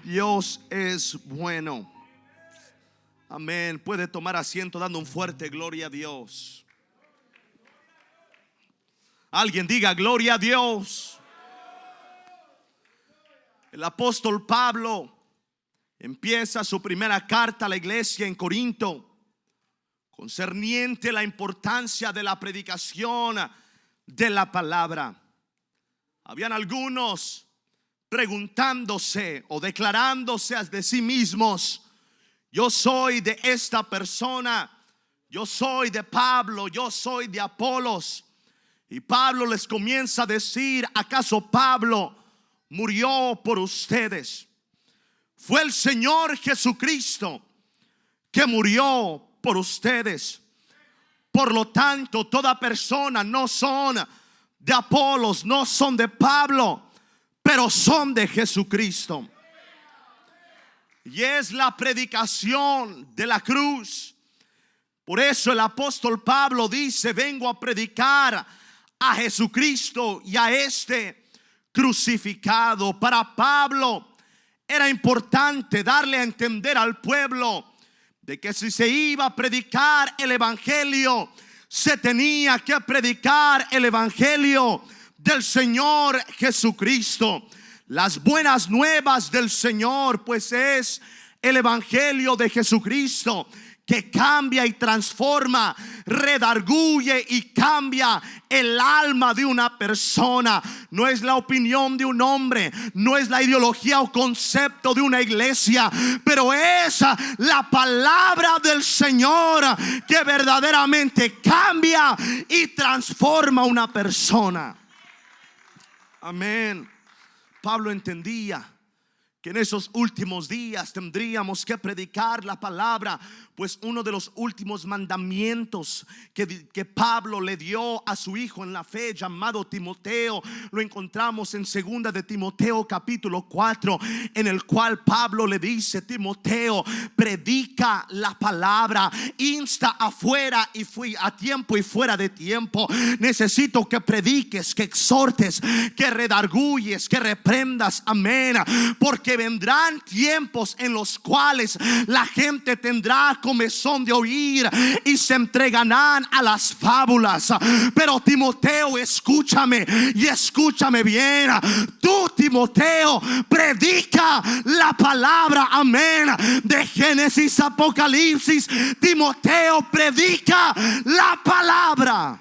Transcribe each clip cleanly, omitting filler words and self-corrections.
Dios es bueno. Amén. Puede tomar asiento dando un fuerte gloria a Dios. Alguien diga gloria a Dios. El apóstol Pablo empieza su primera carta a la iglesia en Corinto concerniente la importancia de la predicación de la palabra. Habían algunos preguntándose o declarándose de sí mismos: yo soy de esta persona, yo soy de Pablo, yo soy de Apolos. Y Pablo les comienza a decir: ¿acaso Pablo murió por ustedes? Fue el Señor Jesucristo que murió por ustedes. Por lo tanto, toda persona no son de Apolos, no son de Pablo, pero son de Jesucristo. Y es la predicación de la cruz. Por eso el apóstol Pablo dice: vengo a predicar a Jesucristo y a este crucificado. Para Pablo era importante darle a entender al pueblo de que si se iba a predicar el evangelio, se tenía que predicar el evangelio del Señor Jesucristo. Las buenas nuevas del Señor pues es el evangelio de Jesucristo, que cambia y transforma, redarguye y cambia el alma de una persona. No es la opinión de un hombre, no es la ideología o concepto de una iglesia, pero es la palabra del Señor que verdaderamente cambia y transforma a una persona. Amén. Pablo entendía que en esos últimos días tendríamos que predicar la palabra, pues uno de los últimos mandamientos que Pablo le dio a su hijo en la fe, llamado Timoteo, lo encontramos en 2 de Timoteo capítulo 4, en el cual Pablo le dice: Timoteo, predica la palabra, insta afuera y a tiempo y fuera de tiempo. Necesito que prediques, que exhortes, que redarguyes, que reprendas. Amén. Porque vendrán tiempos en los cuales la gente tendrá comezón de oír y se entregarán a las fábulas. Pero Timoteo, escúchame y escúchame bien. Tú, Timoteo, predica la palabra. Amén. De Génesis a Apocalipsis, Timoteo, predica la palabra.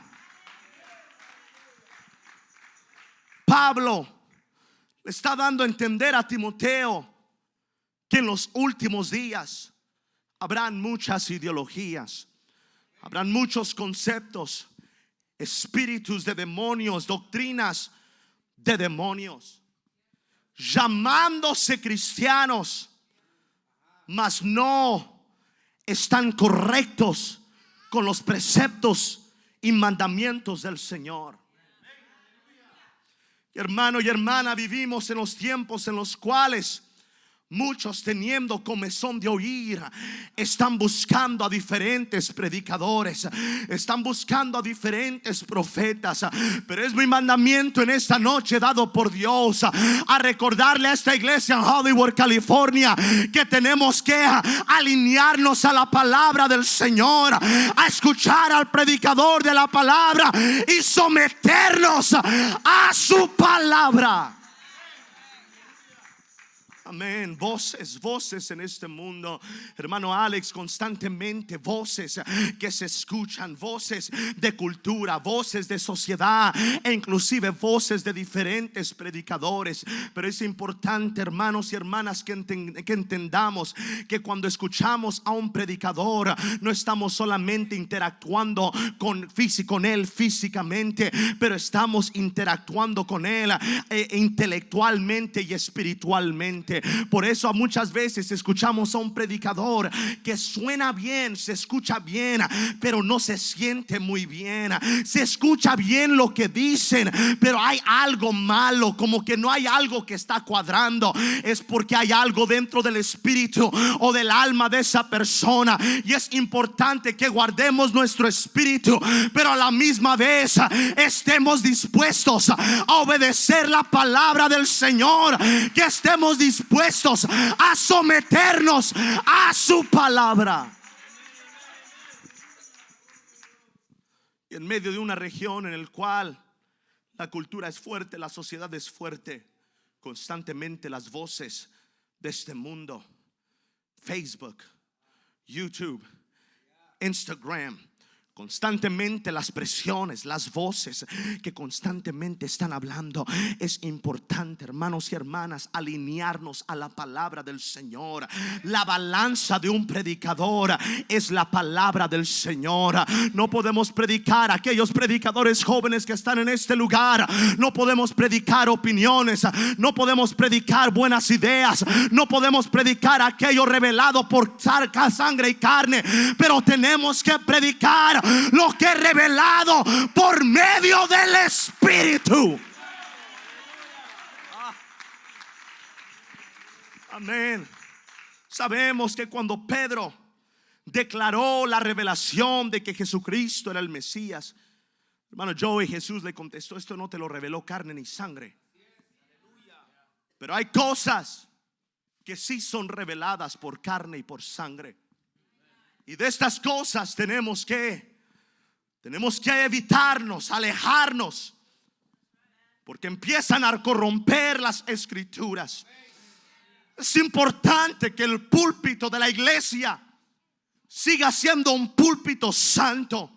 Pablo le está dando a entender a Timoteo que en los últimos días habrán muchas ideologías, habrán muchos conceptos, espíritus de demonios, doctrinas de demonios, llamándose cristianos, mas no están correctos con los preceptos y mandamientos del Señor. Hermano y hermana, vivimos en los tiempos en los cuales muchos, teniendo comezón de oír, están buscando a diferentes predicadores, están buscando a diferentes profetas. Pero es mi mandamiento en esta noche, dado por Dios, a recordarle a esta iglesia en Hollywood, California, que tenemos que alinearnos a la palabra del Señor, a escuchar al predicador de la palabra y someternos a su palabra. Amén. Voces en este mundo, hermano Alex, constantemente voces que se escuchan, voces de cultura, voces de sociedad e inclusive voces de diferentes predicadores. Pero es importante, hermanos y hermanas, que entendamos que cuando escuchamos a un predicador, no estamos solamente interactuando con él físicamente, pero estamos interactuando con él intelectualmente y espiritualmente. Por eso muchas veces escuchamos a un predicador que suena bien, se escucha bien, pero no se siente muy bien. Se escucha bien lo que dicen, pero hay algo malo, como que no hay algo que está cuadrando. Es porque hay algo dentro del espíritu o del alma de esa persona. Y es importante que guardemos nuestro espíritu, pero a la misma vez estemos dispuestos a obedecer la palabra del Señor, que estemos dispuestos dispuestos a someternos a su palabra. Y en medio de una región en el cual la cultura es fuerte, la sociedad es fuerte, constantemente las voces de este mundo, Facebook, YouTube, Instagram, constantemente las presiones, las voces que constantemente están hablando. Es importante, hermanos y hermanas, alinearnos a la palabra del Señor. La balanza de un predicador es la palabra del Señor. No podemos predicar, aquellos predicadores jóvenes que están en este lugar, no podemos predicar opiniones, no podemos predicar buenas ideas, no podemos predicar aquello revelado por sangre y carne, pero tenemos que predicar lo que es revelado por medio del Espíritu. Amén. Sabemos que cuando Pedro declaró la revelación de que Jesucristo era el Mesías, hermano Joey, Jesús le contestó: esto no te lo reveló carne ni sangre, pero hay cosas que sí son reveladas por carne y por sangre. Y de estas cosas tenemos que evitarnos, alejarnos, porque empiezan a corromper las escrituras. Es importante que el púlpito de la iglesia siga siendo un púlpito santo,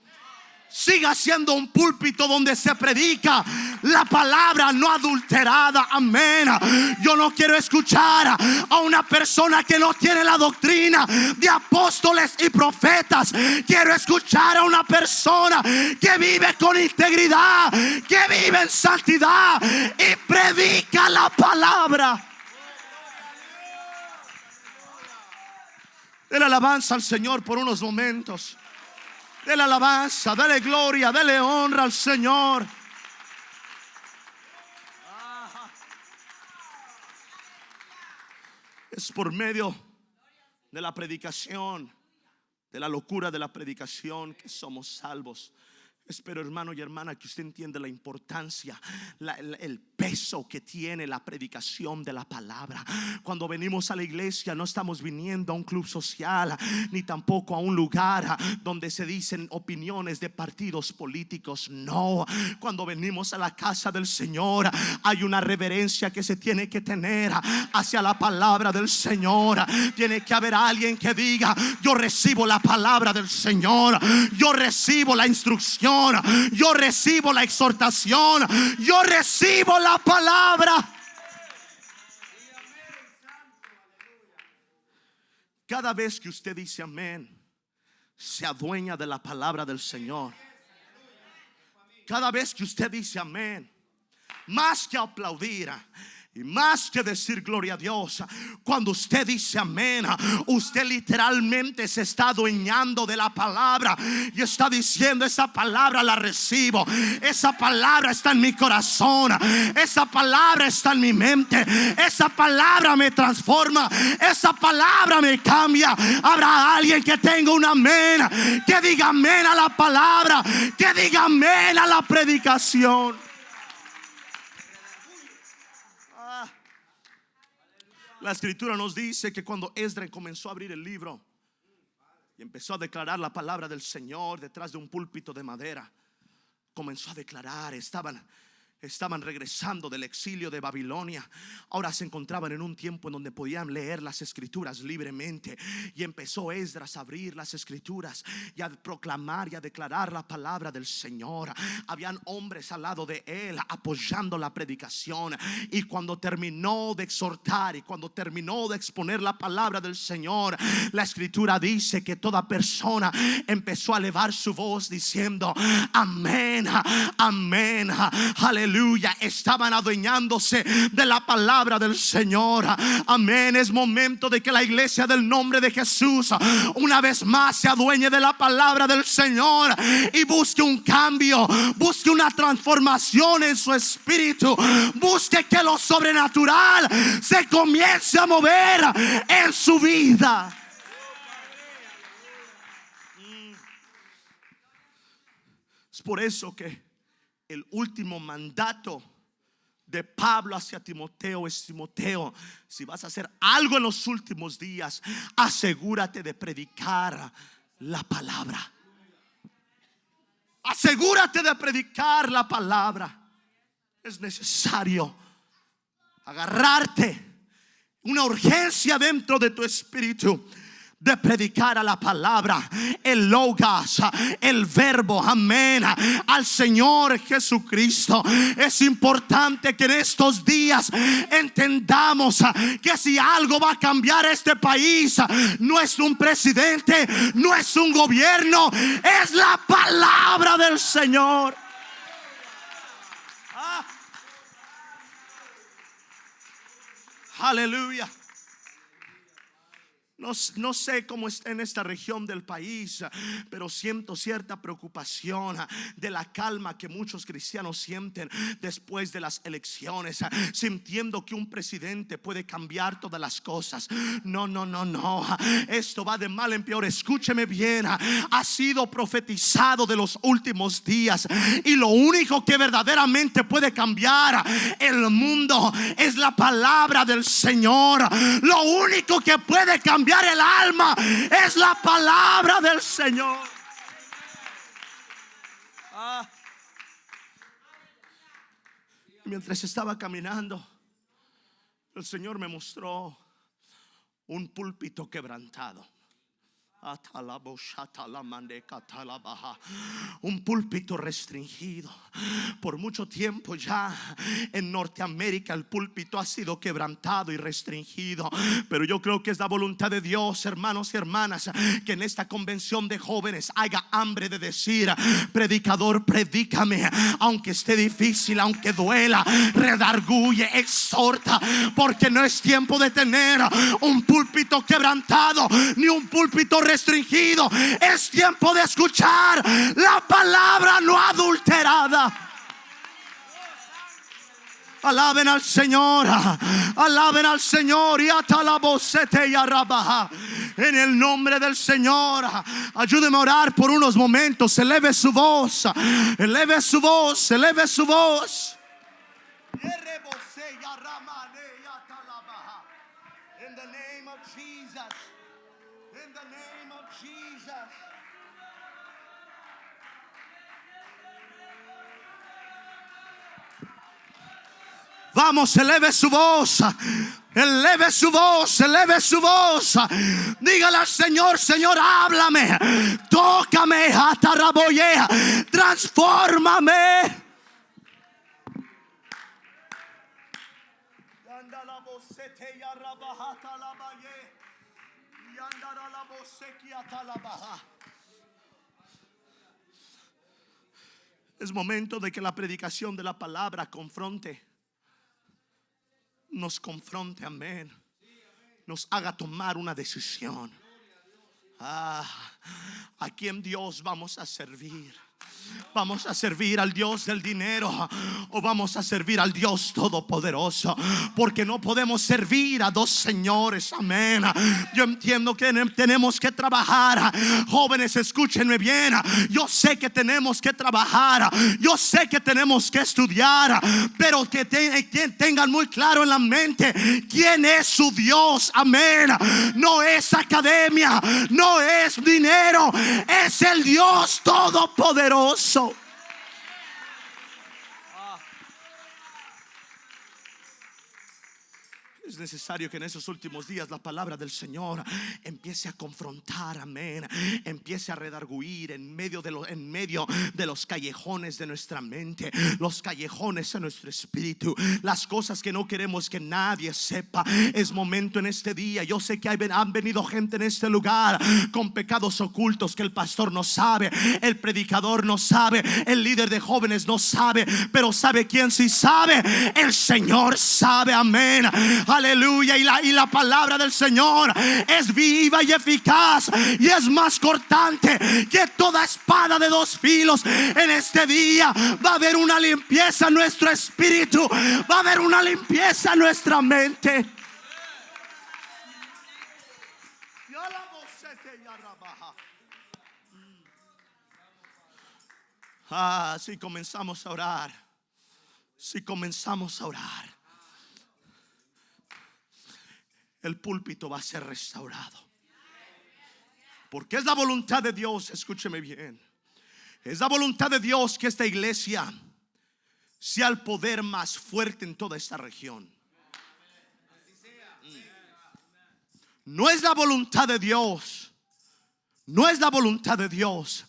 siga siendo un púlpito donde se predica la palabra no adulterada. Amén. Yo no quiero escuchar a una persona que no tiene la doctrina de apóstoles y profetas. Quiero escuchar a una persona que vive con integridad, que vive en santidad y predica la palabra. Dele alabanza al Señor por unos momentos. Dele alabanza, dale gloria, dale honra al Señor. Es por medio de la predicación, de la locura de la predicación, que somos salvos. Espero, hermano y hermana, que usted entienda la importancia, el peso que tiene la predicación de la palabra. Cuando venimos a la iglesia, no estamos viniendo a un club social, ni tampoco a un lugar donde se dicen opiniones de partidos políticos. No, cuando venimos a la casa del Señor, hay una reverencia que se tiene que tener hacia la palabra del Señor. Tiene que haber alguien que diga: yo recibo la palabra del Señor, yo recibo la instrucción, yo recibo la exhortación, yo recibo la palabra. Cada vez que usted dice amén, se adueña de la palabra del Señor. Cada vez que usted dice amén, más que aplaudir y más que decir gloria a Dios, cuando usted dice amén, usted literalmente se está adueñando de la palabra y está diciendo: esa palabra la recibo, esa palabra está en mi corazón, esa palabra está en mi mente, esa palabra me transforma, esa palabra me cambia. Habrá alguien que tenga un amén, que diga amén a la palabra, que diga amén a la predicación. La escritura nos dice que cuando Esdras comenzó a abrir el libro y empezó a declarar la palabra del Señor detrás de un púlpito de madera, comenzó a declarar. Estaban regresando del exilio de Babilonia. Ahora se encontraban en un tiempo en donde podían leer las escrituras libremente. Y empezó Esdras a abrir las escrituras y a proclamar y a declarar la palabra del Señor. Habían hombres al lado de él apoyando la predicación. Y cuando terminó de exhortar y cuando terminó de exponer la palabra del Señor, la escritura dice que toda persona empezó a elevar su voz diciendo: amén, amén, aleluya. Estaban adueñándose de la palabra del Señor. Amén. Es momento de que la iglesia del nombre de Jesús una vez más se adueñe de la palabra del Señor y busque un cambio, busque una transformación en su espíritu, busque que lo sobrenatural se comience a mover en su vida. Es por eso que el último mandato de Pablo hacia Timoteo es: Timoteo, si vas a hacer algo en los últimos días, asegúrate de predicar la palabra. Asegúrate de predicar la palabra. Es necesario agarrarte una urgencia dentro de tu espíritu de predicar a la palabra, el logos, el verbo, amén, al Señor Jesucristo. Es importante que en estos días entendamos que si algo va a cambiar este país, no es un presidente, no es un gobierno, es la palabra del Señor. Aleluya. No sé cómo está en esta región del país, pero siento cierta preocupación de la calma que muchos cristianos sienten después de las elecciones, sintiendo que un presidente puede cambiar todas las cosas. No. Esto va de mal en peor. Escúcheme bien. Ha sido profetizado de los últimos días, y lo único que verdaderamente puede cambiar el mundo es la palabra del Señor. Lo único que puede cambiar el alma es la palabra del Señor. Mientras estaba caminando, el Señor me mostró un púlpito quebrantado. Un púlpito restringido. Por mucho tiempo ya en Norteamérica el púlpito ha sido quebrantado y restringido, pero yo creo que es la voluntad de Dios, hermanos y hermanas, que en esta convención de jóvenes haya hambre de decir: predicador, predícame, aunque esté difícil, aunque duela, redarguye, exhorta, porque no es tiempo de tener un púlpito quebrantado ni un púlpito restringido. Es tiempo de escuchar la palabra no adulterada. Alaben al Señor, alaben al Señor. Y en el nombre del Señor, ayúdeme a orar por unos momentos. Eleve su voz, eleve su voz, eleve su voz. In the name of Jesus. In the name of Jesus. Vamos, eleve su voz. Eleve su voz, eleve su voz. Dígale al Señor: Señor, háblame, tócame, ataraboyea, transfórmame. Es momento de que la predicación de la palabra nos confronte, amén, nos haga tomar una decisión. ¿A quién Dios vamos a servir? ¿Vamos a servir al Dios del dinero o vamos a servir al Dios todopoderoso? Porque no podemos servir a dos señores, amén. Yo entiendo que tenemos que trabajar. Jóvenes, escúchenme bien. Yo sé que tenemos que trabajar, yo sé que tenemos que estudiar, pero que tengan muy claro en la mente quién es su Dios, amén. No es academia, no es dinero, es el Dios todopoderoso. Es necesario que en esos últimos días la palabra del Señor empiece a confrontar, amén, empiece a redarguir en medio de los callejones de nuestra mente, los callejones de nuestro espíritu, las cosas que no queremos que nadie sepa. Es momento en este día. Yo sé que han venido gente en este lugar con pecados ocultos que el pastor no sabe, el predicador no sabe, el líder de jóvenes no sabe, pero ¿sabe quién sí sabe? El Señor sabe, amén. Aleluya. Y la palabra del Señor es viva y eficaz y es más cortante que toda espada de dos filos. En este día va a haber una limpieza en nuestro espíritu, va a haber una limpieza en nuestra mente. Si comenzamos a orar, Si comenzamos a orar, el púlpito va a ser restaurado. Porque es la voluntad de Dios, escúcheme bien, es la voluntad de Dios que esta iglesia sea el poder más fuerte en toda esta región. No es la voluntad de Dios, no es la voluntad de Dios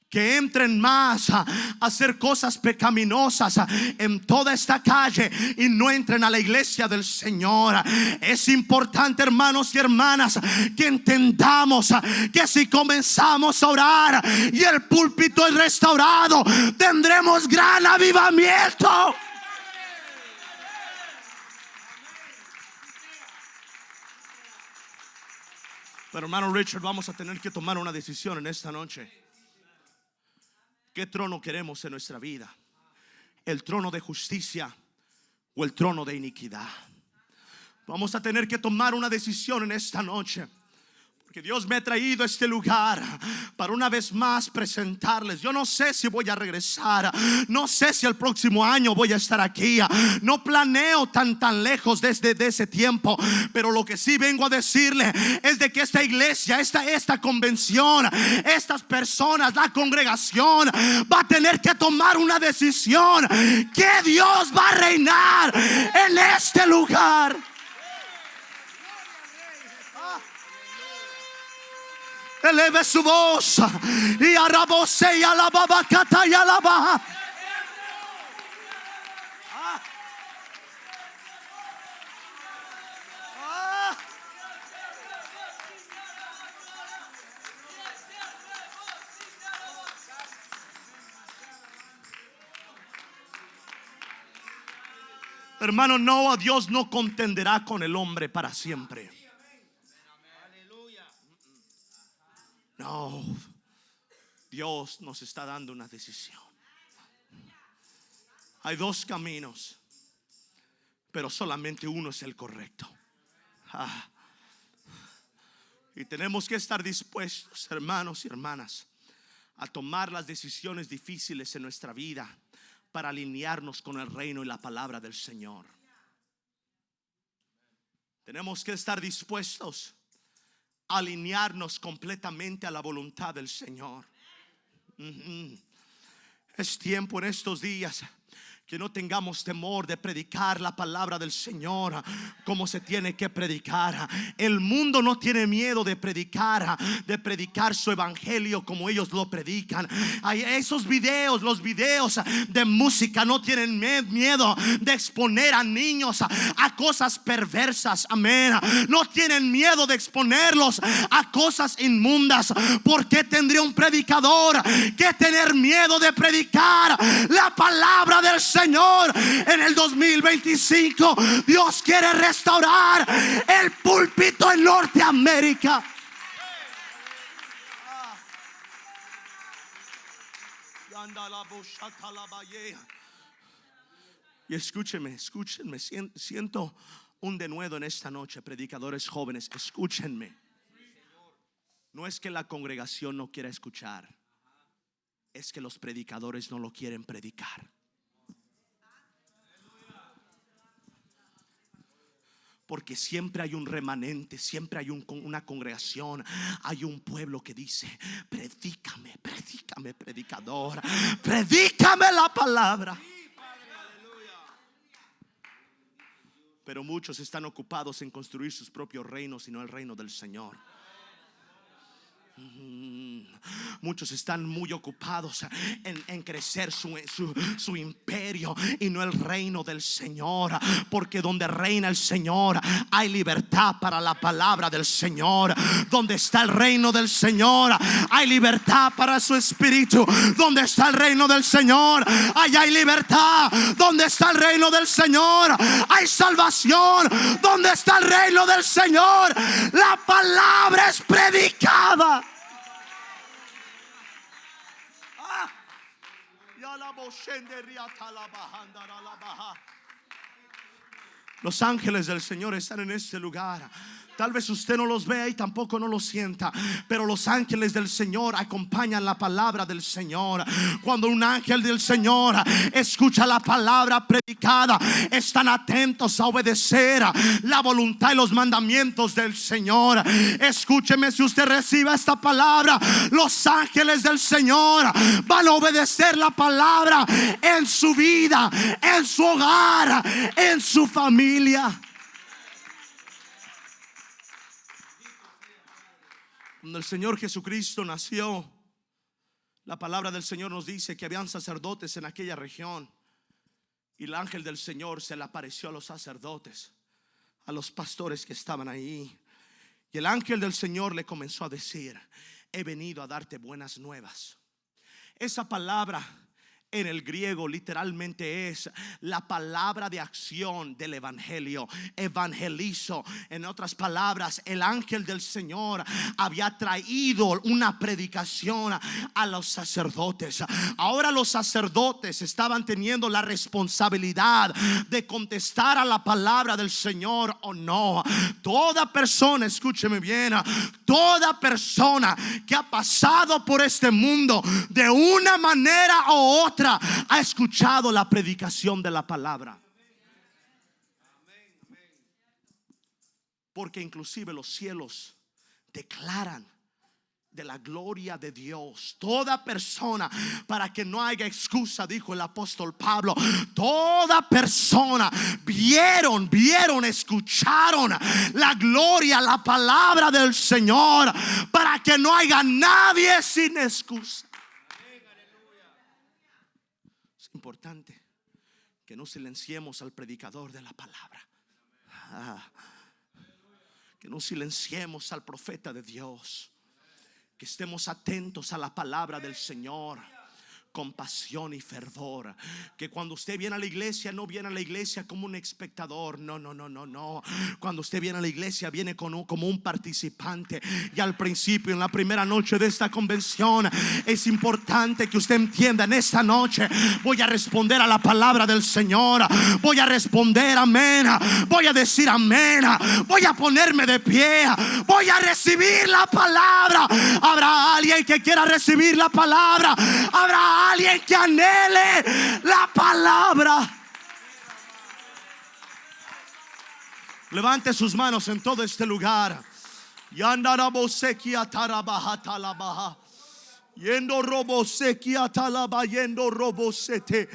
que entren más a hacer cosas pecaminosas en toda esta calle y no entren a la iglesia del Señor. Es importante, hermanos y hermanas, que entendamos que si comenzamos a orar y el púlpito es restaurado, tendremos gran avivamiento. Pero hermano Richard, vamos a tener que tomar una decisión en esta noche. ¿Qué trono queremos en nuestra vida? ¿El trono de justicia o el trono de iniquidad? Vamos a tener que tomar una decisión en esta noche. Porque Dios me ha traído a este lugar para una vez más presentarles. Yo no sé si voy a regresar, no sé si el próximo año voy a estar aquí. No planeo tan lejos desde ese tiempo. Pero lo que sí vengo a decirle es de que esta iglesia, esta convención, estas personas, la congregación va a tener que tomar una decisión. Que Dios va a reinar en este lugar. Eleve su voz y arrabose y alababa cata y alaba. Hermano, no, Dios no contenderá con el hombre para siempre. No, Dios nos está dando una decisión. Hay dos caminos, pero solamente uno es el correcto. Y tenemos que estar dispuestos, hermanos y hermanas, a tomar las decisiones difíciles en nuestra vida para alinearnos con el reino y la palabra del Señor. Tenemos que estar dispuestos a alinearnos completamente a la voluntad del Señor. Es tiempo en estos días que no tengamos temor de predicar la palabra del Señor como se tiene que predicar. El mundo no tiene miedo de predicar su evangelio como ellos lo predican. Hay esos videos, los videos de música no tienen miedo de exponer a niños a cosas perversas. Amén. No tienen miedo de exponerlos a cosas inmundas. ¿Por qué tendría un predicador que tener miedo de predicar la palabra del Señor? En el 2025 Dios quiere restaurar el púlpito en Norteamérica. Y escúchenme, siento un denuedo en esta noche, predicadores jóvenes, escúchenme. No es que la congregación no quiera escuchar, es que los predicadores no lo quieren predicar. Porque siempre hay un remanente, siempre hay una congregación, hay un pueblo que dice: predícame, predicador, predícame la palabra. Pero muchos están ocupados en construir sus propios reinos y no el reino del Señor. Muchos están muy ocupados en crecer su imperio y no el reino del Señor. Porque donde reina el Señor hay libertad para la palabra del Señor. Donde está el reino del Señor hay libertad para su espíritu. Donde está el reino del Señor allá hay libertad. Donde está el reino del Señor hay salvación. Donde está el reino del Señor la palabra es predicada. Los ángeles del Señor están en este lugar. Tal vez usted no los vea y tampoco no los sienta, pero los ángeles del Señor acompañan la palabra del Señor. Cuando un ángel del Señor escucha la palabra predicada, están atentos a obedecer la voluntad y los mandamientos del Señor. Escúcheme, si usted recibe esta palabra, los ángeles del Señor van a obedecer la palabra en su vida, en su hogar, en su familia. Cuando el Señor Jesucristo nació, la palabra del Señor nos dice que habían sacerdotes en aquella región, y el ángel del Señor se le apareció a los sacerdotes, a los pastores que estaban ahí. Y el ángel del Señor le comenzó a decir: he venido a darte buenas nuevas. Esa palabra en el griego literalmente es la palabra de acción del evangelio, evangelizo. En otras palabras, el ángel del Señor había traído una predicación a los sacerdotes. Ahora los sacerdotes estaban teniendo la responsabilidad de contestar a la palabra del Señor o no. Toda persona, escúcheme bien, toda persona que ha pasado por este mundo de una manera u otra ha escuchado la predicación de la palabra. Porque inclusive los cielos declaran de la gloria de Dios. Toda persona, para que no haya excusa, dijo el apóstol Pablo, toda persona vieron, escucharon la gloria, la palabra del Señor, para que no haya nadie sin excusa. Es importante que no silenciemos al predicador de la palabra, que no silenciemos al profeta de Dios, que estemos atentos a la palabra del Señor con pasión y fervor. Que cuando usted viene a la iglesia, no viene a la iglesia como un espectador. No. Cuando usted viene a la iglesia, viene como un participante. Y al principio, en la primera noche de esta convención, es importante que usted entienda: en esta noche voy a responder a la palabra del Señor. Voy a responder amén. Voy a decir amén. Voy a ponerme de pie. Voy a recibir la palabra. Habrá alguien que quiera recibir la palabra. Habrá alguien que anhele la palabra. Levante sus manos en todo este lugar. Yendo robosete.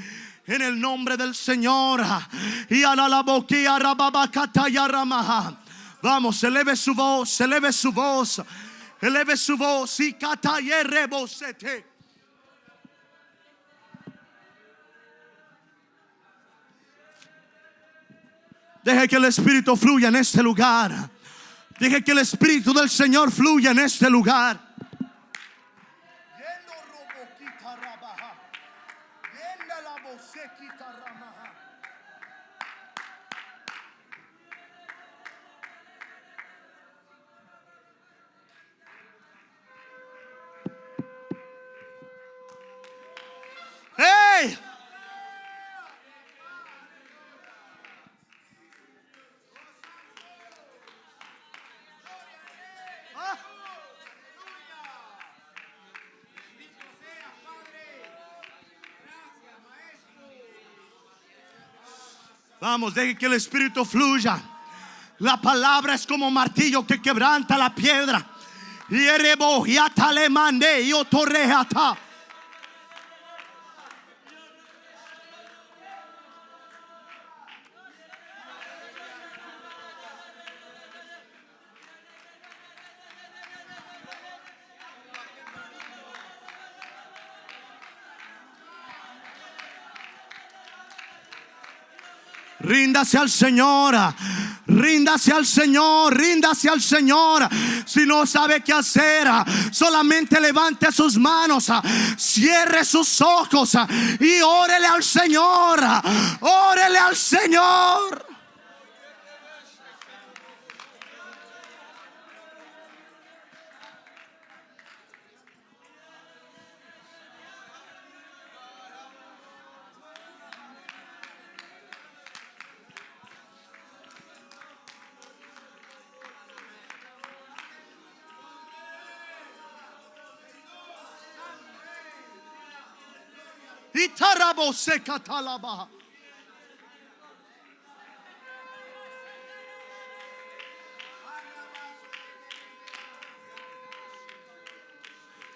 En el nombre del Señor. Y a la boquilla rababacata y aramaha. Vamos, eleve su voz, eleve su voz, eleve su voz. Y cataye rebosete. Deje que el Espíritu fluya en este lugar. Deje que el Espíritu del Señor fluya en este lugar. ¡Hey! Vamos, deje que el Espíritu fluya. La palabra es como martillo que quebranta la piedra. Y erebo y atale mande y otorrejata. Ríndase al Señor, ríndase al Señor, ríndase al Señor. Si no sabe qué hacer, solamente levante sus manos, cierre sus ojos y órele al Señor, órele al Señor. Itarabose katalabaha.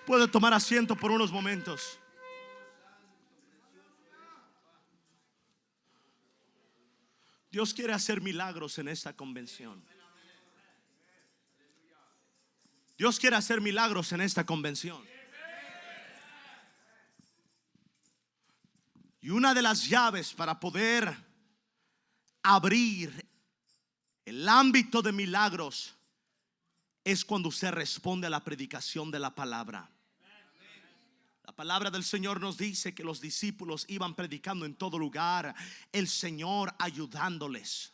Puede tomar asiento por unos momentos. Dios quiere hacer milagros en esta convención. Dios quiere hacer milagros en esta convención. Y una de las llaves para poder abrir el ámbito de milagros es cuando usted responde a la predicación de la palabra. La palabra del Señor nos dice que los discípulos iban predicando en todo lugar, el Señor ayudándoles,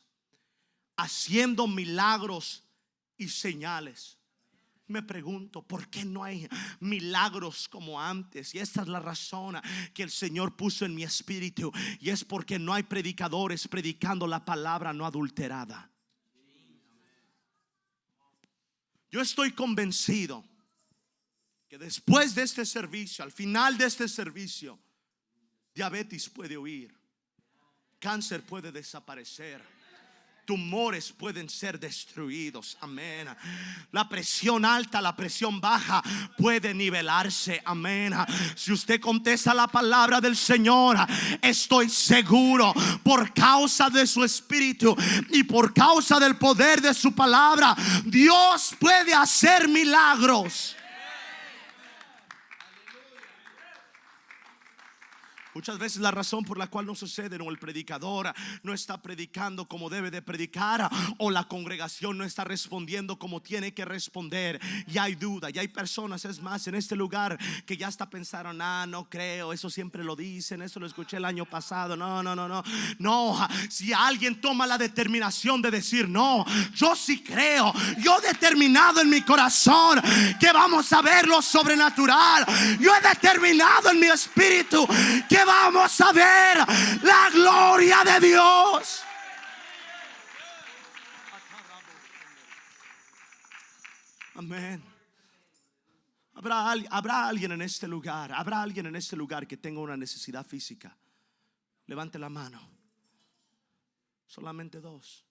haciendo milagros y señales. Me pregunto, ¿por qué no hay milagros como antes? Y esta es la razón que el Señor puso en mi espíritu, y es porque no hay predicadores predicando la palabra no adulterada. Yo estoy convencido que después de este servicio, al final de este servicio, diabetes puede huir, cáncer puede desaparecer, tumores pueden ser destruidos. Amén. La presión alta, la presión baja puede nivelarse. Amén. Si usted contesta la palabra del Señor, estoy seguro, por causa de su espíritu y por causa del poder de su palabra, Dios puede hacer milagros. Muchas veces la razón por la cual no sucede, o el predicador no está predicando como debe de predicar, o la congregación no está respondiendo como tiene que responder. Y hay duda, y hay personas, es más, en este lugar que ya hasta pensaron, no creo, eso siempre lo dicen, eso lo escuché el año pasado. No, si alguien toma la determinación de decir no, yo sí creo, yo he determinado en mi corazón que vamos a ver lo sobrenatural. Yo he determinado en mi espíritu que vamos a ver la gloria de Dios. Amén. Habrá alguien en este lugar. Habrá alguien en este lugar que tenga una necesidad física. Levante la mano. Solamente dos.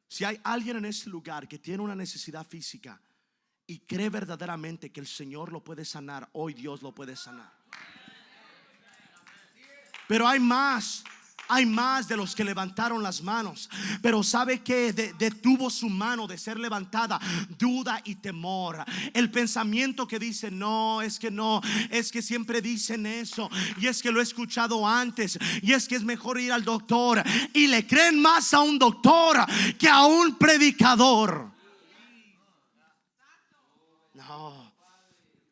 Si hay alguien en este lugar que tiene una necesidad física y cree verdaderamente que el Señor lo puede sanar, hoy Dios lo puede sanar. Pero hay más de los que levantaron las manos. Pero ¿sabe qué detuvo su mano de ser levantada? Duda y temor. El pensamiento que dice no, es que siempre dicen eso, y es que lo he escuchado antes, y es que es mejor ir al doctor. Y le creen más a un doctor que a un predicador. No,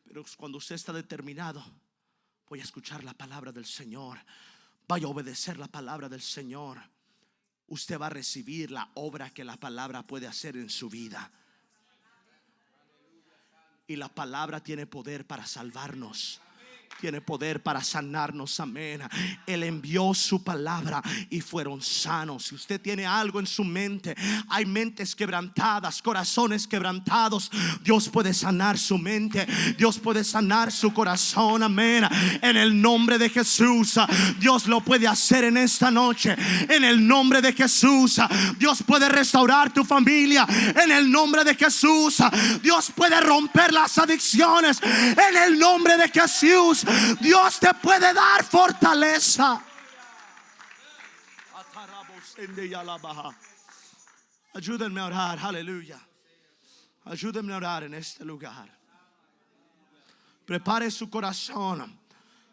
pero cuando usted está determinado, voy a escuchar la palabra del Señor, vaya a obedecer la palabra del Señor, usted va a recibir la obra que la palabra puede hacer en su vida. Y la palabra tiene poder para salvarnos, tiene poder para sanarnos. Amén. Él envió su palabra y fueron sanos. Si usted tiene algo en su mente, hay mentes quebrantadas, corazones quebrantados, Dios puede sanar su mente, Dios puede sanar su corazón. Amén. En el nombre de Jesús, Dios lo puede hacer en esta noche. En el nombre de Jesús, Dios puede restaurar tu familia. En el nombre de Jesús, Dios puede romper las adicciones. En el nombre de Jesús, Dios te puede dar fortaleza. Ayúdenme a orar, aleluya. Ayúdenme a orar en este lugar. Prepare su corazón,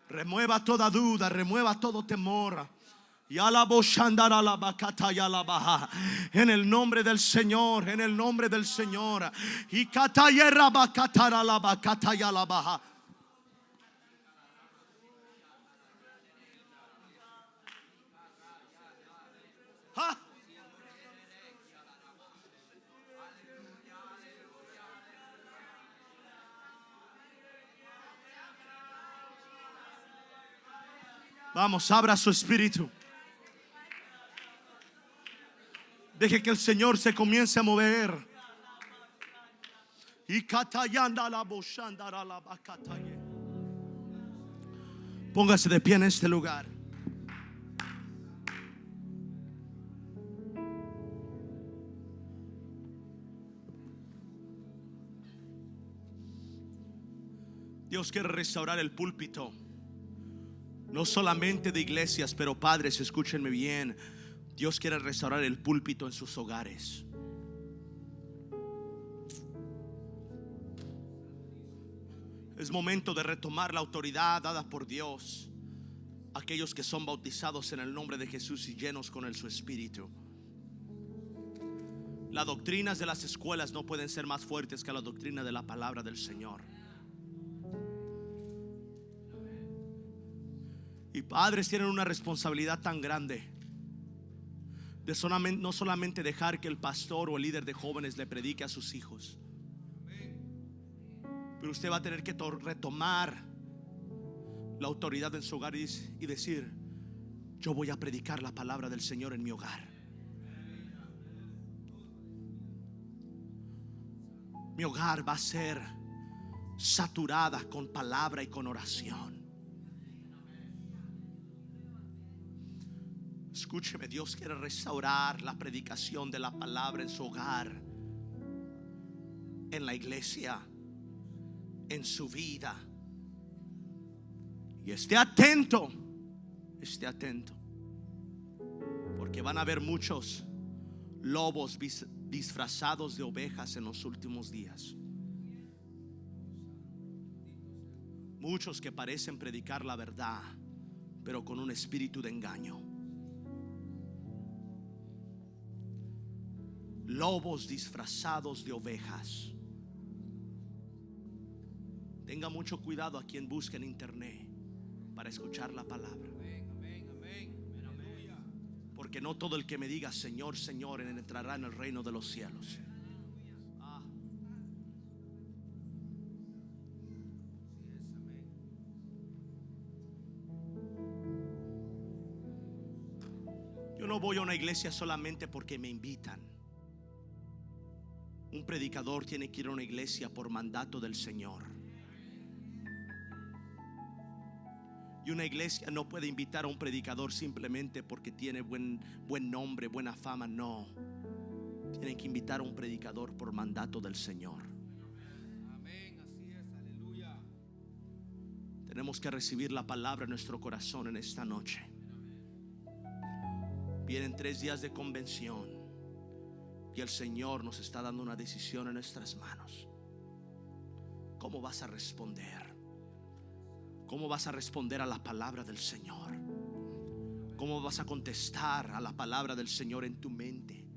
remueva toda duda, remueva todo temor. En el nombre del Señor, en el nombre del Señor. Vamos, abra su espíritu. Deje que el Señor se comience a mover. Y katayanda la boshandara la bakataye. Póngase de pie en este lugar. Dios quiere restaurar el púlpito, no solamente de iglesias, pero padres, escúchenme bien. Dios quiere restaurar el púlpito en sus hogares. Es momento de retomar la autoridad dada por Dios a aquellos que son bautizados en el nombre de Jesús y llenos con su Espíritu. Las doctrinas de las escuelas no pueden ser más fuertes que la doctrina de la palabra del Señor. Y padres tienen una responsabilidad tan grande de no solamente dejar que el pastor o el líder de jóvenes le predique a sus hijos, pero usted va a tener que retomar la autoridad en su hogar y decir: yo voy a predicar la palabra del Señor en mi hogar. Mi hogar va a ser saturada con palabra y con oración. Escúcheme, Dios quiere restaurar la predicación de la palabra en su hogar, en la iglesia, en su vida. Y esté atento, porque van a haber muchos lobos disfrazados de ovejas en los últimos días. Muchos que parecen predicar la verdad, pero con un espíritu de engaño. Lobos disfrazados de ovejas. Tenga mucho cuidado a quien busque en internet para escuchar la palabra, porque no todo el que me diga Señor, Señor entrará en el reino de los cielos. Yo no voy a una iglesia solamente porque me invitan. Un predicador tiene que ir a una iglesia por mandato del Señor. Y una iglesia no puede invitar a un predicador simplemente porque tiene buen nombre, buena fama. No, tienen que invitar a un predicador por mandato del Señor. Amén, así es, aleluya. Tenemos que recibir la palabra en nuestro corazón en esta noche. Vienen 3 días de convención y el Señor nos está dando una decisión en nuestras manos. ¿Cómo vas a responder? ¿Cómo vas a responder a la palabra del Señor? ¿Cómo vas a contestar a la palabra del Señor en tu mente?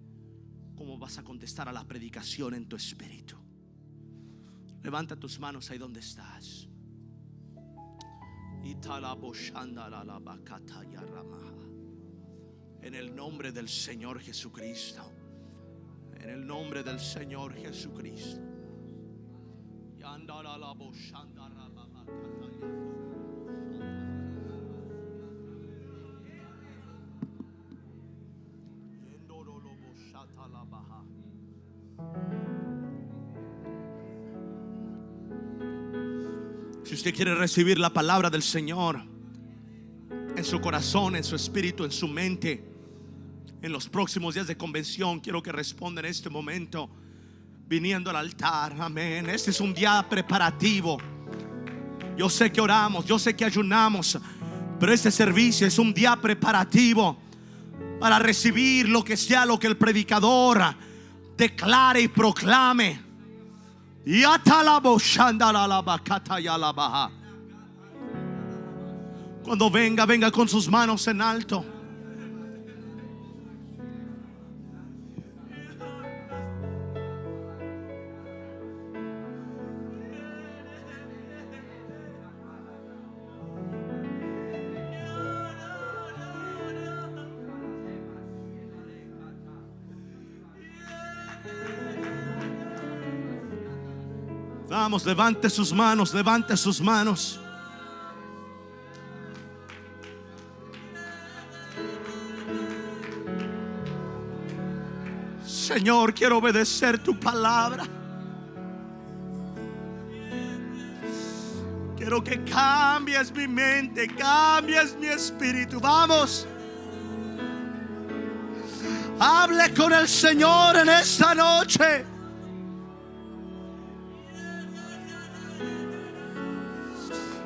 ¿Cómo vas a contestar a la predicación en tu espíritu? Levanta tus manos ahí donde estás. En el nombre del Señor Jesucristo. En el nombre del Señor Jesucristo. Si usted quiere recibir la palabra del Señor en su corazón, en su espíritu, en su mente, en los próximos días de convención, quiero que responda en este momento viniendo al altar. Amén. Este es un día preparativo. Yo sé que oramos, yo sé que ayunamos, pero este servicio es un día preparativo para recibir lo que sea lo que el predicador declare y proclame. Cuando venga con sus manos en alto. Vamos, levante sus manos, levante sus manos. Señor, quiero obedecer tu palabra. Quiero que cambies mi mente, cambies mi espíritu. Vamos. Hable con el Señor en esta noche.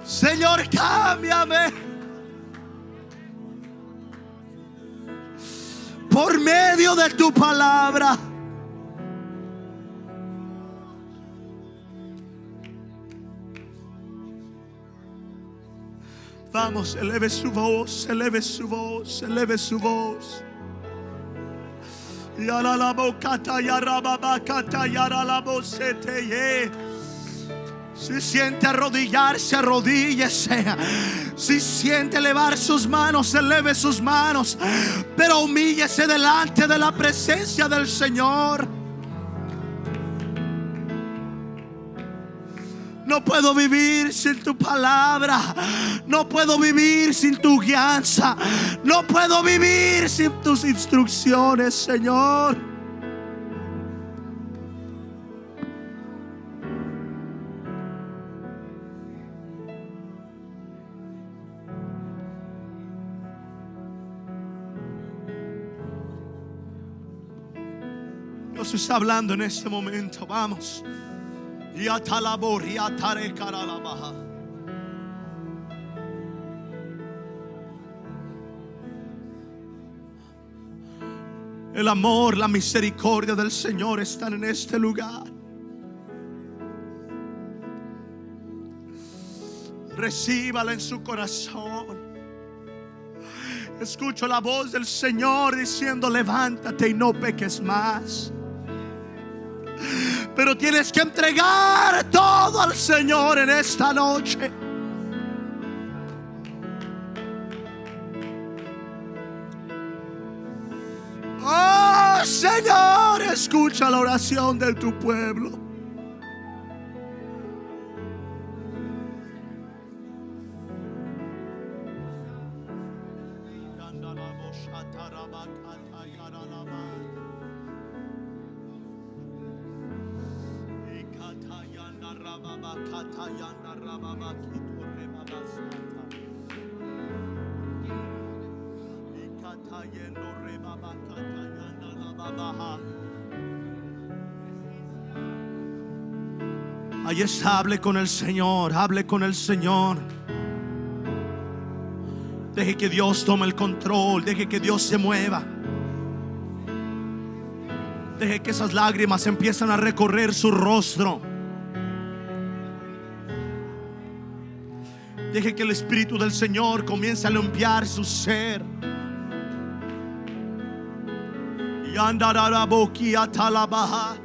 Señor, cámbiame por medio de tu palabra. Vamos, eleve su voz, eleve su voz, eleve su voz. Yara la bocata, yara babacata, yara la bocete. Si siente arrodillarse, arrodíllese. Si siente elevar sus manos, eleve sus manos. Pero humíllese delante de la presencia del Señor. No puedo vivir sin tu palabra. No puedo vivir sin tu guianza. No puedo vivir sin tus instrucciones, Señor. Dios está hablando en este momento. Vamos. El amor, la misericordia del Señor están en este lugar. Recíbala en su corazón. Escucho la voz del Señor diciendo: levántate y no peques más. Pero tienes que entregar todo al Señor en esta noche. Oh Señor, escucha la oración de tu pueblo. Ahí está, hable con el Señor, hable con el Señor. Deje que Dios tome el control, deje que Dios se mueva. Deje que esas lágrimas empiezan a recorrer su rostro. Deje que el Espíritu del Señor comience a limpiar su ser. Y andará la boquilla talabaja.